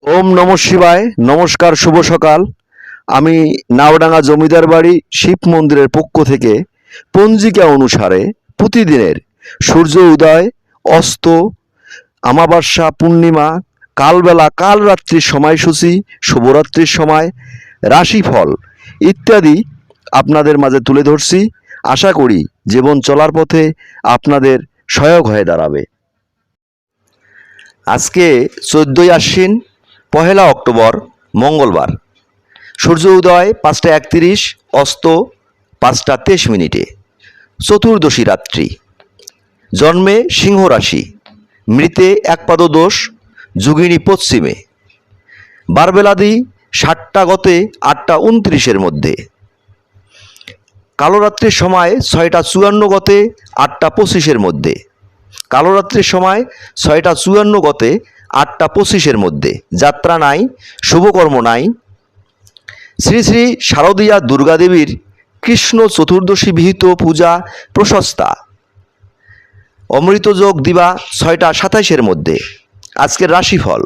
ওম নমঃ শিবায়। নমস্কার, শুভ সকাল। আমি নাওডাঙ্গা জমিদার বাড়ি শিব মন্দিরের পক্ষ থেকে পঞ্জিকা অনুসারে প্রতিদিনের সূর্য উদয়, অস্ত, আমাবস্যা, পূর্ণিমা, কালবেলা, কালরাত্রির সময়সূচি, শুভরাত্রির সময়, রাশিফল ইত্যাদি আপনাদের মাঝে তুলে ধরছি। আশা করি জীবন চলার পথে আপনাদের সহায়ক হয়ে দাঁড়াবে। আজকে 14ই আশ্বিন, 1 অক্টোবর, মঙ্গলবার। সূর্য উদয় 5টা 31, অস্ত 5টা 23। চতুর্দশী রাত্রি। জন্মে সিংহ রাশি, মৃতে একপাদ দোষ, যোগিনী পশ্চিমে। বারবেলাদি 7টা গতে 8টা 29 মধ্যে। কালরাত্রির সময় 6টা 54 গতে 8টা 25 মধ্যে। কালরাত্রির সময় 6টা 54 গতে 8টা 25 মধ্যে। যাত্রা নাই, শুভকর্ম নাই। শ্রী শ্রী শারদীয়া দুর্গাদেবীর কৃষ্ণ চতুর্দশী বিহিত পূজা প্রশস্তা। অমৃতযোগ দিবা 6টা 27 মধ্যে। আজকের রাশিফল: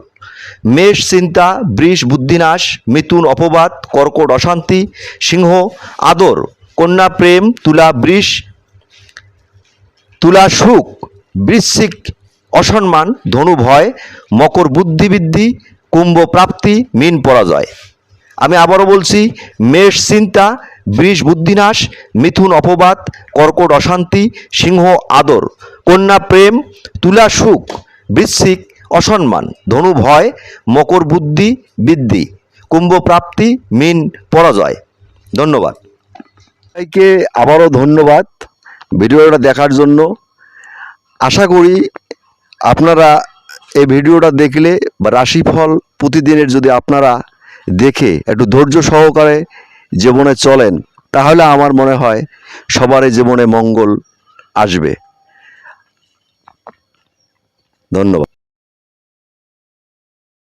মেষ চিন্তা, বৃষ বুদ্ধিনাশ, মিথুন অপবাদ, কর্কট অশান্তি, সিংহ আদর, কন্যা প্রেম, তুলা সুখ, বৃশ্চিক অসম্মান, ধনু ভয়, মকর বুদ্ধিবৃদ্ধি, কুম্ভ প্রাপ্তি, মীন পরাজয়। আমি আবারও বলছি: মেষ চিন্তা, বৃষ বুদ্ধিনাশ, মিথুন অপবাদ, কর্কট অশান্তি, সিংহ আদর, কন্যা প্রেম, তুলা সুখ, বৃশ্চিক অসম্মান, ধনু ভয়, মকর বুদ্ধি বৃদ্ধি, কুম্ভ প্রাপ্তি, মীন পরাজয়। ধন্যবাদ সবাইকে, আবারও ধন্যবাদ ভিডিওটা দেখার জন্য। আশা করি আপনারা এই ভিডিওটা দেখলে বা রাশিফল প্রতিদিনের যদি আপনারা দেখে একটু ধৈর্য সহকারে জীবনে চলেন, তাহলে আমার মনে হয় সবারই জীবনে মঙ্গল আসবে। ধন্যবাদ।